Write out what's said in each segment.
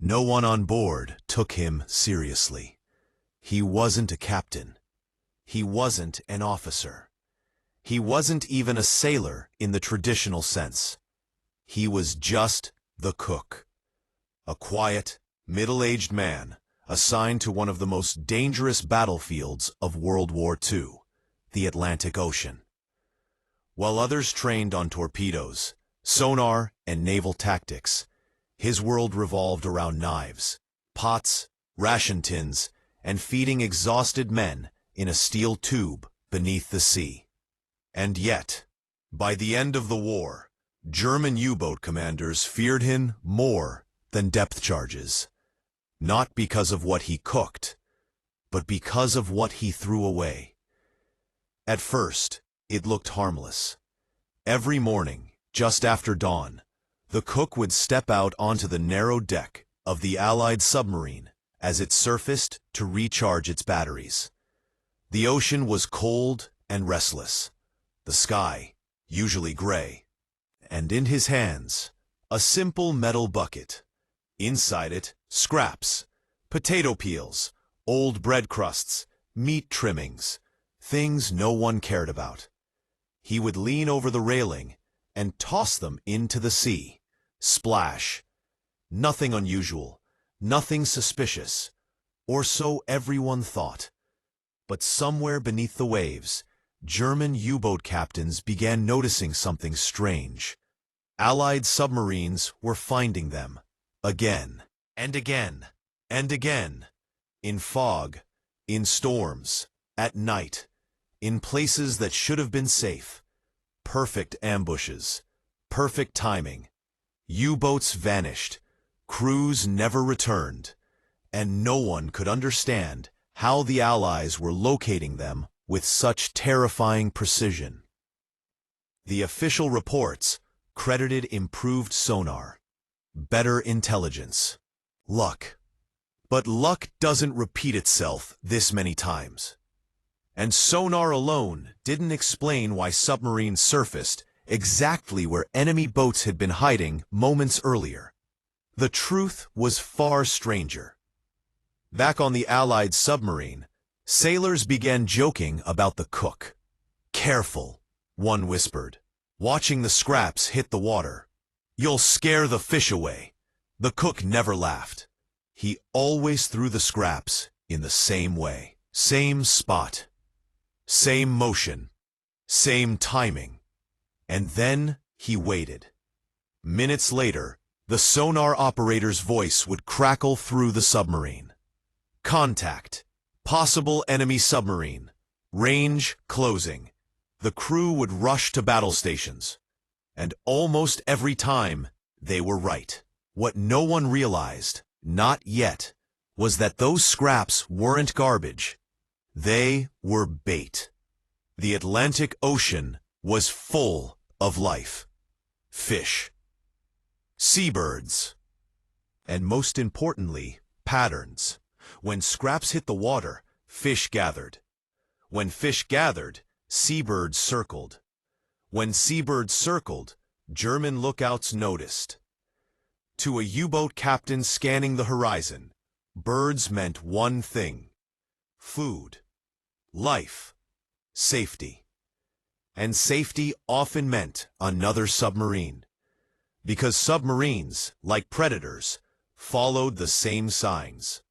No one on board took him seriously. He wasn't a captain. He wasn't an officer. He wasn't even a sailor in the traditional sense. He was just the cook. A quiet, middle-aged man assigned to one of the most dangerous battlefields of World War II, the Atlantic Ocean. While others trained on torpedoes, sonar, and naval tactics, his world revolved around knives, pots, ration tins, and feeding exhausted men in a steel tube beneath the sea. And yet, by the end of the war, German U-boat commanders feared him more than depth charges, not because of what he cooked, but because of what he threw away. At first, it looked harmless. Every morning, just after dawn, the cook would step out onto the narrow deck of the Allied submarine as it surfaced to recharge its batteries. The ocean was cold and restless, the sky usually gray, and in his hands, a simple metal bucket. Inside it, scraps, potato peels, old bread crusts, meat trimmings, things no one cared about. He would lean over the railing and toss them into the sea. Splash. Nothing unusual, nothing suspicious, or so everyone thought. But somewhere beneath the waves, German U-boat captains began noticing something strange. Allied submarines were finding them, again, and again, and again, in fog, in storms, at night, in places that should have been safe. Perfect ambushes, perfect timing. U-boats vanished, crews never returned, and no one could understand how the Allies were locating them with such terrifying precision. The official reports credited improved sonar, better intelligence, luck. But luck doesn't repeat itself this many times. And sonar alone didn't explain why submarines surfaced exactly where enemy boats had been hiding moments earlier. The truth was far stranger. Back on the Allied submarine, sailors began joking about the cook. "Careful," one whispered, watching the scraps hit the water. "You'll scare the fish away." The cook never laughed. He always threw the scraps in the same way. Same spot, same motion, same timing. And then he waited. Minutes later, the sonar operator's voice would crackle through the submarine. "Contact. Possible enemy submarine. Range closing." The crew would rush to battle stations. And almost every time, they were right. What no one realized, not yet, was that those scraps weren't garbage. They were bait. The Atlantic Ocean was full of life. Fish, seabirds, and most importantly, patterns. When scraps hit the water, fish gathered. When fish gathered, seabirds circled. When seabirds circled, German lookouts noticed. To a U-boat captain scanning the horizon, birds meant one thing: food, life, safety. And safety often meant another submarine. Because submarines, like predators, followed the same signs.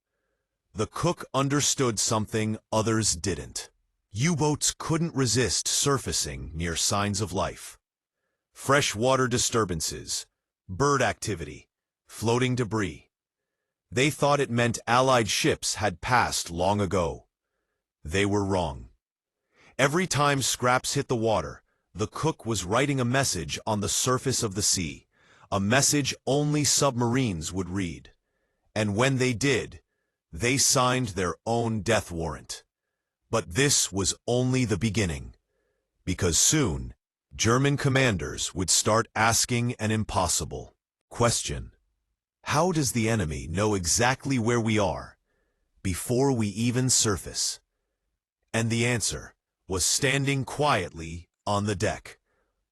The cook understood something others didn't. U-boats couldn't resist surfacing near signs of life. Freshwater disturbances, bird activity, floating debris. They thought it meant Allied ships had passed long ago. They were wrong. Every time scraps hit the water, the cook was writing a message on the surface of the sea, a message only submarines would read. And when they did, they signed their own death warrant. But this was only the beginning, because soon, German commanders would start asking an impossible question. How does the enemy know exactly where we are before we even surface? And the answer was standing quietly on the deck,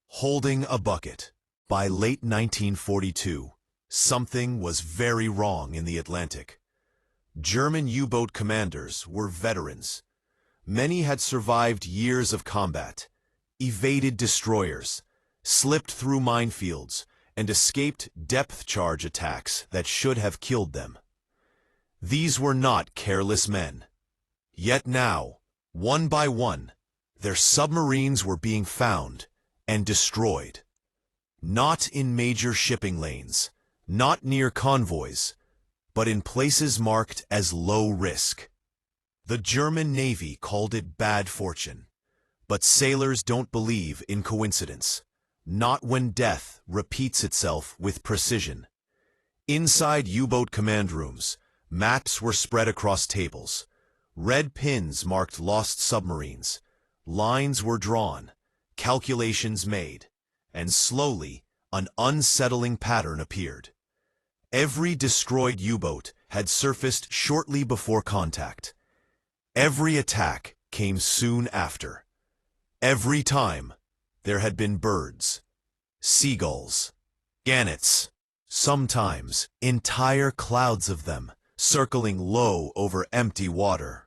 holding a bucket. By late 1942, Something was very wrong in the Atlantic. German U-boat commanders were veterans. Many had survived years of combat, evaded destroyers, slipped through minefields, and escaped depth-charge attacks that should have killed them. These were not careless men. Yet now, one by one, their submarines were being found and destroyed. Not in major shipping lanes, not near convoys, but in places marked as low risk. The German Navy called it bad fortune, but sailors don't believe in coincidence, not when death repeats itself with precision. Inside U-boat command rooms, maps were spread across tables. Red pins marked lost submarines. Lines were drawn, calculations made, and slowly an unsettling pattern appeared. Every destroyed U-boat had surfaced shortly before contact. Every attack came soon after. Every time, there had been birds, seagulls, gannets, sometimes entire clouds of them, circling low over empty water.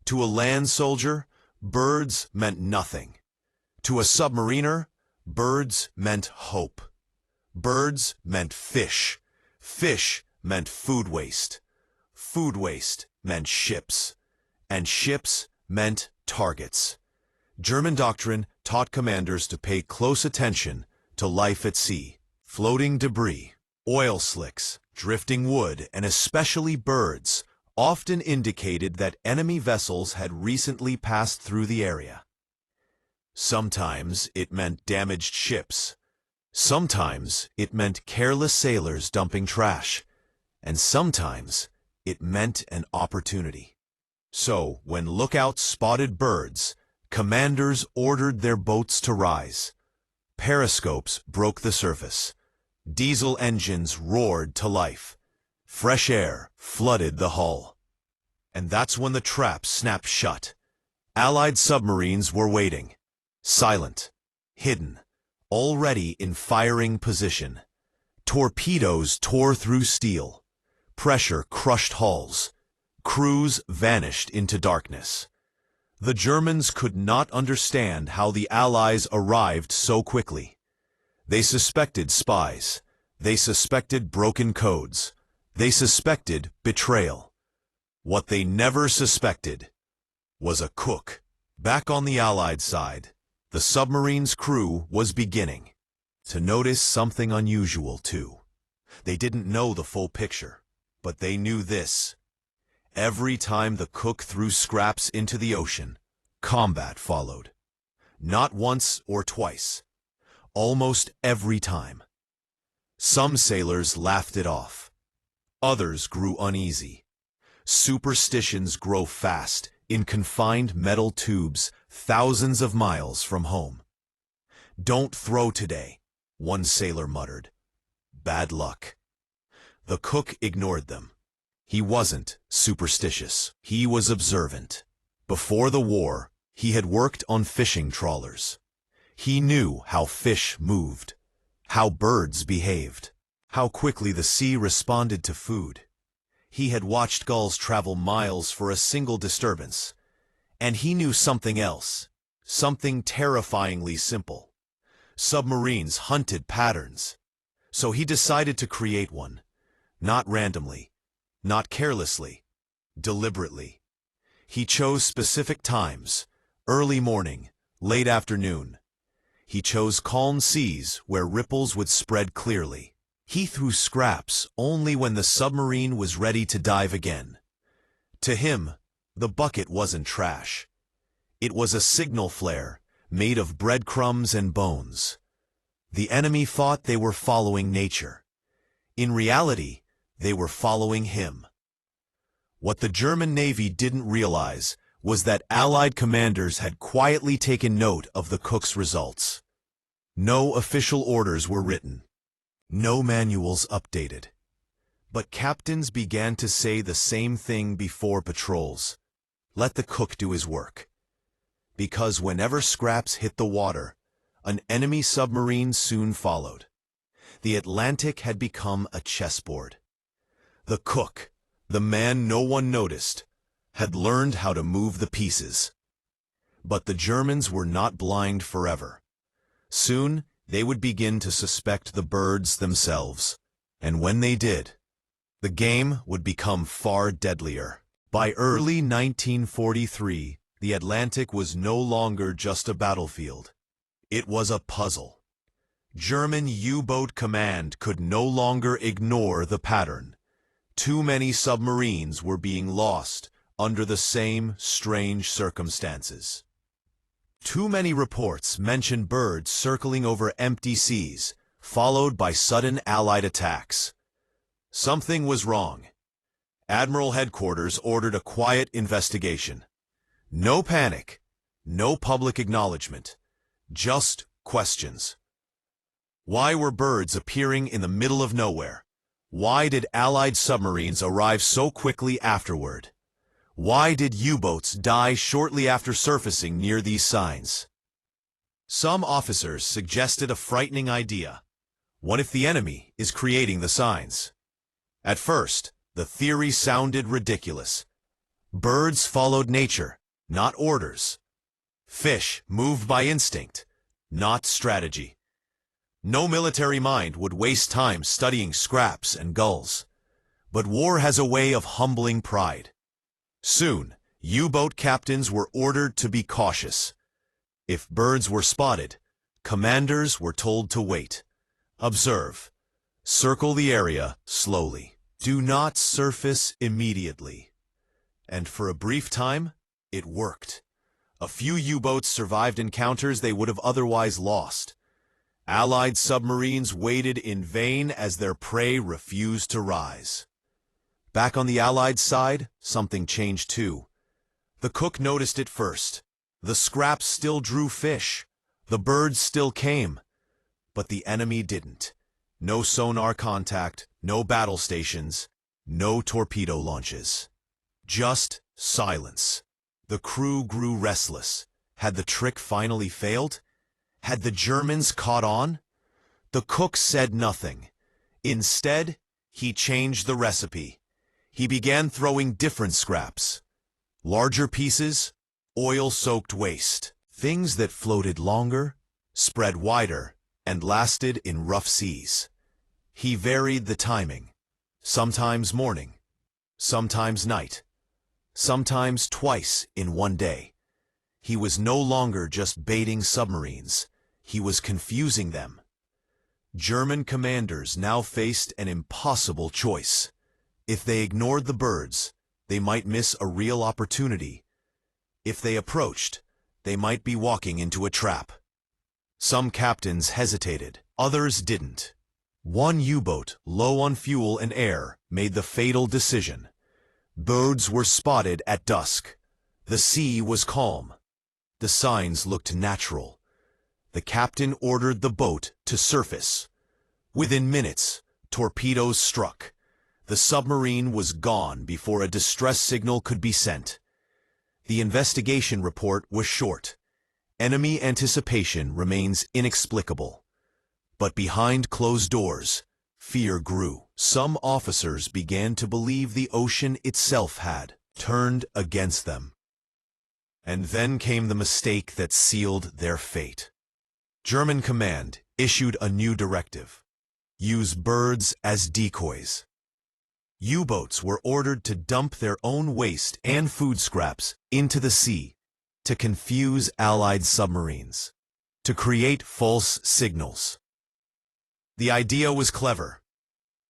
To a land soldier, birds meant nothing. To a submariner, birds meant hope. Birds meant fish. Fish meant food waste. Food waste meant ships. And ships meant targets. German doctrine taught commanders to pay close attention to life at sea. Floating debris, oil slicks, drifting wood, and especially birds often indicated that enemy vessels had recently passed through the area. Sometimes it meant damaged ships. Sometimes it meant careless sailors dumping trash. And sometimes it meant an opportunity. So, when lookouts spotted birds, commanders ordered their boats to rise. Periscopes broke the surface. Diesel engines roared to life. Fresh air flooded the hull. And that's when the trap snapped shut. Allied submarines were waiting. Silent, hidden, already in firing position. Torpedoes tore through steel. Pressure crushed hulls. Crews vanished into darkness. The Germans could not understand how the Allies arrived so quickly. They suspected spies. They suspected broken codes. They suspected betrayal. What they never suspected was a cook. Back on the Allied side, the submarine's crew was beginning to notice something unusual too. They didn't know the full picture, but they knew this. Every time the cook threw scraps into the ocean, combat followed. Not once or twice. Almost every time. Some sailors laughed it off. Others grew uneasy. Superstitions grow fast in confined metal tubes thousands of miles from home. "Don't throw today," one sailor muttered. "Bad luck." The cook ignored them. He wasn't superstitious. He was observant. Before the war, he had worked on fishing trawlers. He knew how fish moved, how birds behaved, how quickly the sea responded to food. He had watched gulls travel miles for a single disturbance. And he knew something else, something terrifyingly simple. Submarines hunted patterns. So he decided to create one, not randomly, not carelessly, deliberately. He chose specific times, early morning, late afternoon. He chose calm seas where ripples would spread clearly. He threw scraps only when the submarine was ready to dive again. To him, the bucket wasn't trash. It was a signal flare made of breadcrumbs and bones. The enemy thought they were following nature. In reality, they were following him. What the German Navy didn't realize was that Allied commanders had quietly taken note of the cook's results. No official orders were written. No manuals updated. But captains began to say the same thing before patrols. Let the cook do his work. Because whenever scraps hit the water, an enemy submarine soon followed. The Atlantic had become a chessboard. The cook, the man no one noticed, had learned how to move the pieces. But the Germans were not blind forever. Soon, they would begin to suspect the birds themselves, and when they did, the game would become far deadlier. By early 1943, the Atlantic was no longer just a battlefield. It was a puzzle. German U-boat command could no longer ignore the pattern. Too many submarines were being lost under the same strange circumstances. Too many reports mention birds circling over empty seas, followed by sudden Allied attacks. Something was wrong. Admiral Headquarters ordered a quiet investigation. No panic, no public acknowledgement, just questions. Why were birds appearing in the middle of nowhere? Why did Allied submarines arrive so quickly afterward? Why did U-boats die shortly after surfacing near these signs? Some officers suggested a frightening idea. What if the enemy is creating the signs? At first, the theory sounded ridiculous. Birds followed nature, not orders. Fish moved by instinct, not strategy. No military mind would waste time studying scraps and gulls. But war has a way of humbling pride. Soon, U-boat captains were ordered to be cautious. If birds were spotted, commanders were told to wait. Observe. Circle the area slowly. Do not surface immediately. And for a brief time, it worked. A few U-boats survived encounters they would have otherwise lost. Allied submarines waited in vain as their prey refused to rise. Back on the Allied side, something changed too. The cook noticed it first. The scraps still drew fish. The birds still came. But the enemy didn't. No sonar contact, no battle stations, no torpedo launches. Just silence. The crew grew restless. Had the trick finally failed? Had the Germans caught on? The cook said nothing. Instead, he changed the recipe. He began throwing different scraps. Larger pieces, oil-soaked waste. Things that floated longer, spread wider, and lasted in rough seas. He varied the timing. Sometimes morning, sometimes night, sometimes twice in one day. He was no longer just baiting submarines. He was confusing them. German commanders now faced an impossible choice. If they ignored the birds, they might miss a real opportunity. If they approached, they might be walking into a trap. Some captains hesitated, others didn't. One U-boat, low on fuel and air, made the fatal decision. Birds were spotted at dusk. The sea was calm. The signs looked natural. The captain ordered the boat to surface. Within minutes, torpedoes struck. The submarine was gone before a distress signal could be sent. The investigation report was short. Enemy anticipation remains inexplicable. But behind closed doors, fear grew. Some officers began to believe the ocean itself had turned against them. And then came the mistake that sealed their fate. German command issued a new directive. Use birds as decoys. U-boats were ordered to dump their own waste and food scraps into the sea to confuse Allied submarines, to create false signals. The idea was clever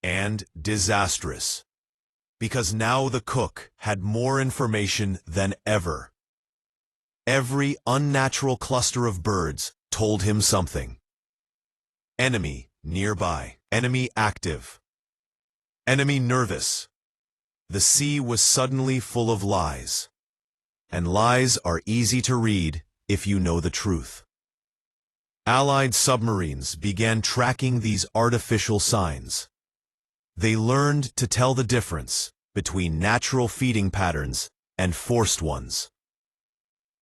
and disastrous, because now the cook had more information than ever. Every unnatural cluster of birds told him something. Enemy nearby, enemy active, enemy nervous. The sea was suddenly full of lies. And lies are easy to read if you know the truth. Allied submarines began tracking these artificial signs. They learned to tell the difference between natural feeding patterns and forced ones.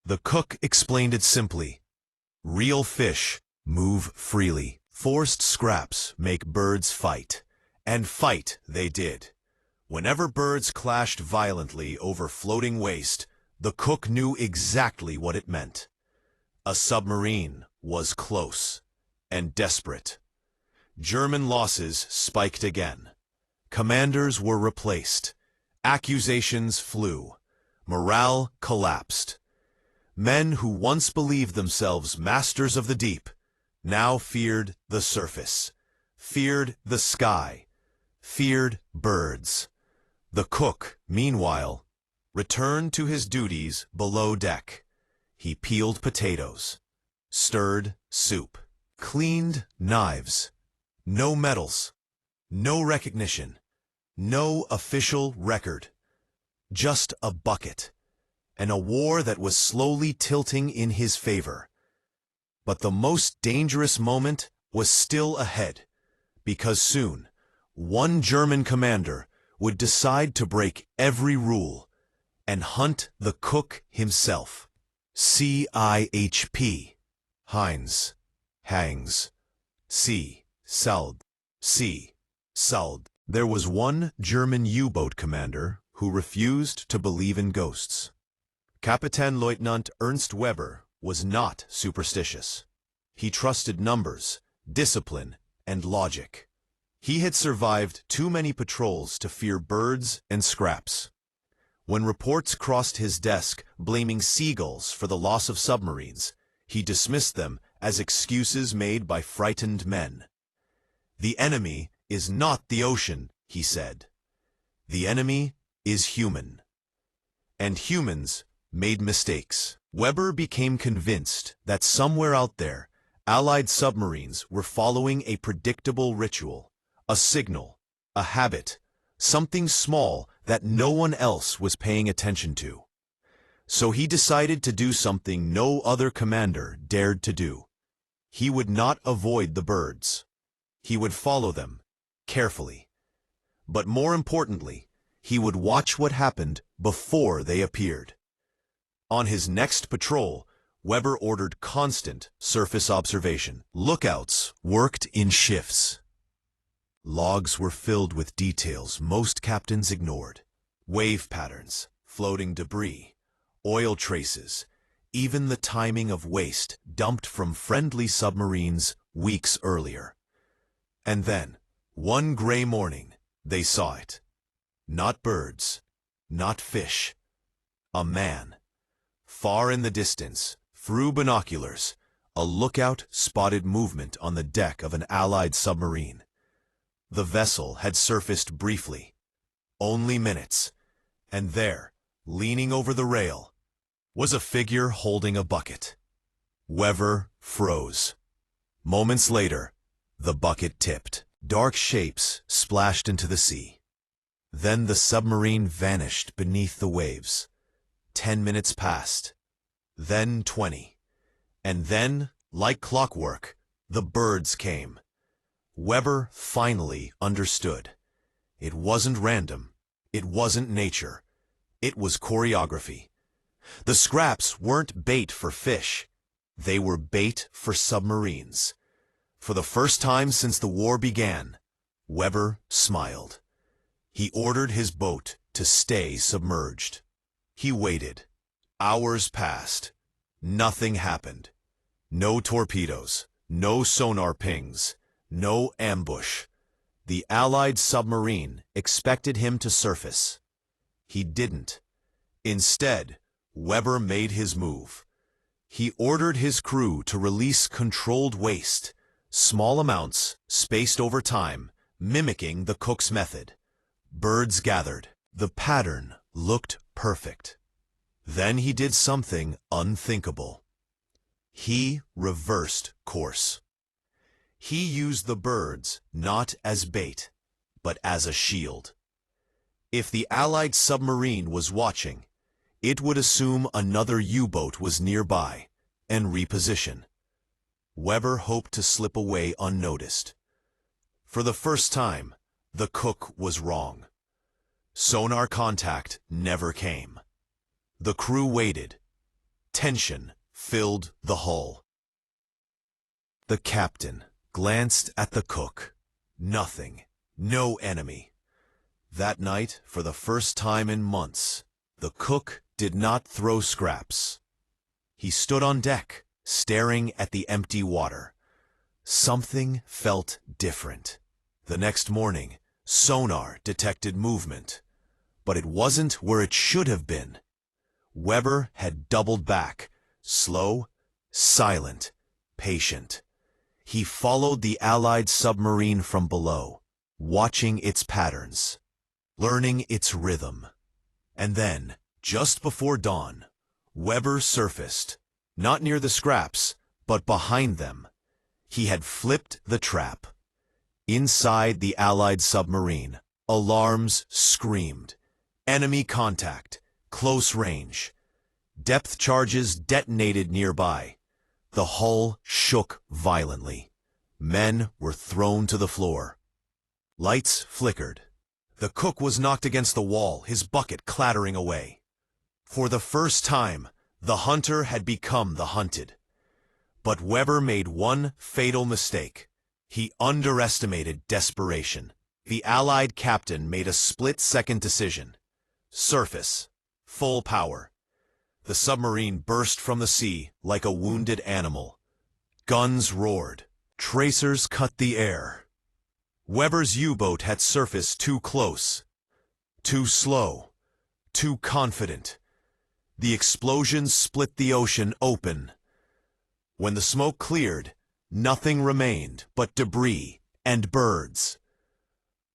The cook explained it simply. Real fish move freely. Forced scraps make birds fight, and fight they did. Whenever birds clashed violently over floating waste, the cook knew exactly what it meant. A submarine was close and desperate. German losses spiked again. Commanders were replaced. Accusations flew. Morale collapsed. Men who once believed themselves masters of the deep now feared the surface, feared the sky, feared birds. The cook, meanwhile, returned to his duties below deck. He peeled potatoes, stirred soup, cleaned knives. No medals, no recognition, no official record. Just a bucket, and a war that was slowly tilting in his favor. But the most dangerous moment was still ahead, because soon, one German commander would decide to break every rule and hunt the cook himself. CIHP. Heinz. Hangs. C. Sald. C. Sald. There was one German U-boat commander who refused to believe in ghosts. Kapitänleutnant Ernst Weber was not superstitious. He trusted numbers, discipline, and logic. He had survived too many patrols to fear birds and scraps. When reports crossed his desk blaming seagulls for the loss of submarines, he dismissed them as excuses made by frightened men. "The enemy is not the ocean," he said. "The enemy is human." And humans made mistakes. Weber became convinced that somewhere out there, Allied submarines were following a predictable ritual, a signal, a habit, something small that no one else was paying attention to. So he decided to do something no other commander dared to do. He would not avoid the birds. He would follow them, carefully. But more importantly, he would watch what happened before they appeared. On his next patrol, Weber ordered constant surface observation. Lookouts worked in shifts. Logs were filled with details most captains ignored. Wave patterns, floating debris, oil traces, even the timing of waste dumped from friendly submarines weeks earlier. And then, one gray morning, they saw it. Not birds, not fish. A man. Far in the distance, through binoculars, a lookout spotted movement on the deck of an Allied submarine. The vessel had surfaced briefly, only minutes, and there, leaning over the rail, was a figure holding a bucket. Weber froze. Moments later, the bucket tipped. Dark shapes splashed into the sea. Then the submarine vanished beneath the waves. 10 minutes passed, then 20, and then, like clockwork, the birds came. Weber finally understood. It wasn't random. It wasn't nature. It was choreography. The scraps weren't bait for fish. They were bait for submarines. For the first time since the war began, Weber smiled. He ordered his boat to stay submerged. He waited. Hours passed. Nothing happened. No torpedoes, no sonar pings, no ambush. The Allied submarine expected him to surface. He didn't. Instead, Weber made his move. He ordered his crew to release controlled waste, small amounts spaced over time, mimicking the cook's method. Birds gathered. The pattern looked perfect. Then he did something unthinkable. He reversed course. He used the birds not as bait, but as a shield. If the Allied submarine was watching, it would assume another U-boat was nearby and reposition. Weber hoped to slip away unnoticed. For the first time, the cook was wrong. Sonar contact never came. The crew waited. Tension filled the hull. The captain, glanced at the cook. Nothing. No enemy. That night, for the first time in months, the cook did not throw scraps. He stood on deck, staring at the empty water. Something felt different. The next morning, sonar detected movement, but it wasn't where it should have been. Weber had doubled back, slow, silent, patient. He followed the Allied submarine from below, watching its patterns, learning its rhythm. And then, just before dawn, Weber surfaced, not near the scraps, but behind them. He had flipped the trap. Inside the Allied submarine, alarms screamed. Enemy contact, close range. Depth charges detonated nearby. The hull shook violently. Men were thrown to the floor. Lights flickered. The cook was knocked against the wall, his bucket clattering away. For the first time, the hunter had become the hunted. But Weber made one fatal mistake. He underestimated desperation. The Allied captain made a split-second decision. Surface. Full power. The submarine burst from the sea like a wounded animal. Guns roared. Tracers cut the air. Weber's U-boat had surfaced too close, too slow, too confident. The explosion split the ocean open. When the smoke cleared, nothing remained but debris and birds.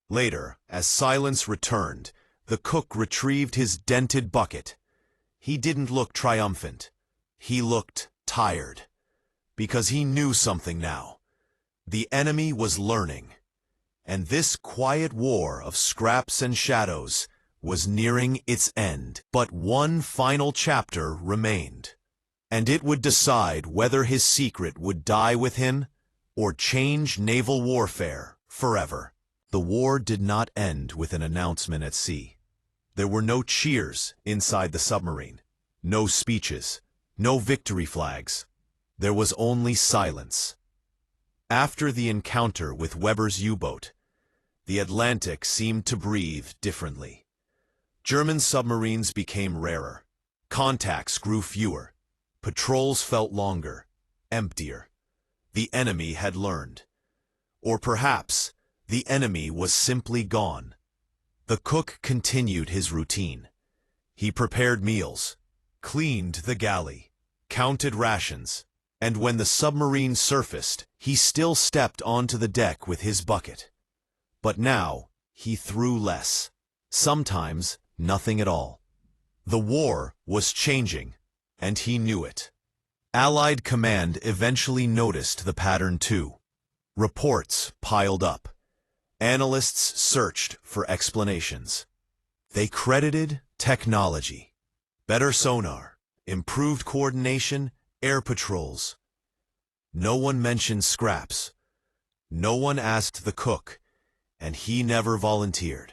Later, as silence returned, the cook retrieved his dented bucket. He didn't look triumphant. He looked tired. Because he knew something now. The enemy was learning. And this quiet war of scraps and shadows was nearing its end. But one final chapter remained. And it would decide whether his secret would die with him or change naval warfare forever. The war did not end with an announcement at sea. There were no cheers inside the submarine, no speeches, no victory flags. There was only silence. After the encounter with Weber's U-boat, the Atlantic seemed to breathe differently. German submarines became rarer. Contacts grew fewer. Patrols felt longer, emptier. The enemy had learned. Or perhaps the enemy was simply gone. The cook continued his routine. He prepared meals, cleaned the galley, counted rations, and when the submarine surfaced, he still stepped onto the deck with his bucket. But now, he threw less. Sometimes, nothing at all. The war was changing, and he knew it. Allied command eventually noticed the pattern too. Reports piled up. Analysts searched for explanations. They credited technology. Better sonar, improved coordination, air patrols. No one mentioned scraps. No one asked the cook, and he never volunteered.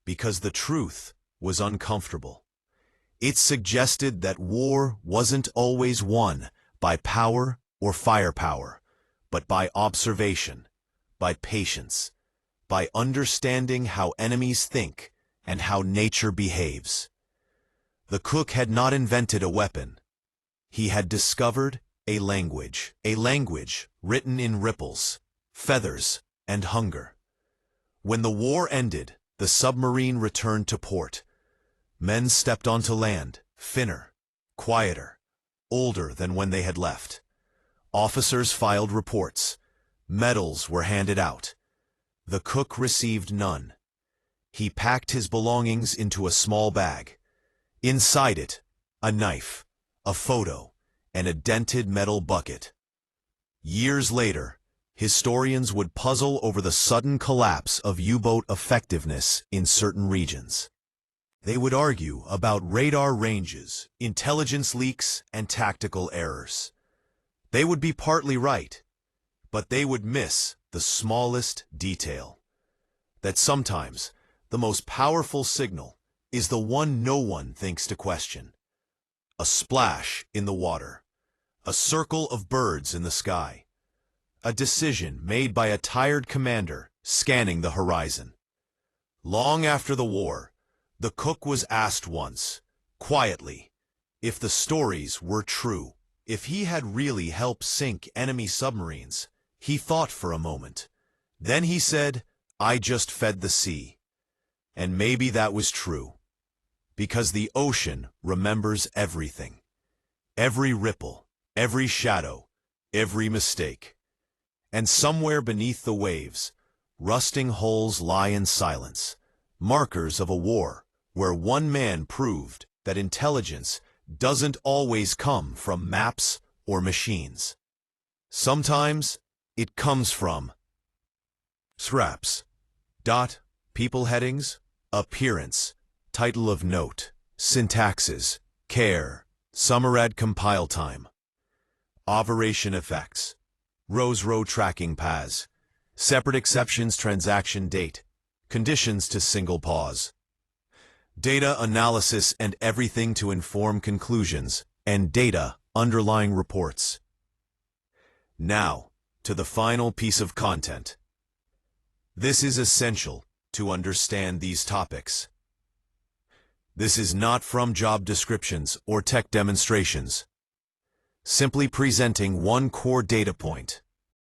Because the truth was uncomfortable. It suggested that war wasn't always won by power or firepower, but by observation, by patience, by understanding how enemies think and how nature behaves. The cook had not invented a weapon. He had discovered a language written in ripples, feathers, and hunger. When the war ended, the submarine returned to port. Men stepped onto land, thinner, quieter, older than when they had left. Officers filed reports. Medals were handed out. The cook received none. He packed his belongings into a small bag. Inside it, a knife, a photo, and a dented metal bucket. Years later, historians would puzzle over the sudden collapse of U-boat effectiveness in certain regions. They would argue about radar ranges, intelligence leaks, and tactical errors. They would be partly right, but they would miss the smallest detail. That sometimes the most powerful signal is the one no one thinks to question. A splash in the water, a circle of birds in the sky, A decision made by a tired commander scanning the horizon. Long after the war, the cook was asked once, quietly, if the stories were true. If he had really helped sink enemy submarines. He thought for a moment. Then he said, "I just fed the sea." And maybe that was true. Because the ocean remembers everything. Every ripple, every shadow, every mistake. And somewhere beneath the waves, rusting hulls lie in silence, markers of a war where one man proved that intelligence doesn't always come from maps or machines. Sometimes it comes from SRAPs. People headings, appearance, title of note, syntaxes, care, summarad compile time, operation effects, row tracking paths, separate exceptions transaction date, conditions to single pause, data analysis and everything to inform conclusions, and data underlying reports. Now, to the final piece of content. This is essential to understand these topics. This is not from job descriptions or tech demonstrations. Simply presenting one core data point.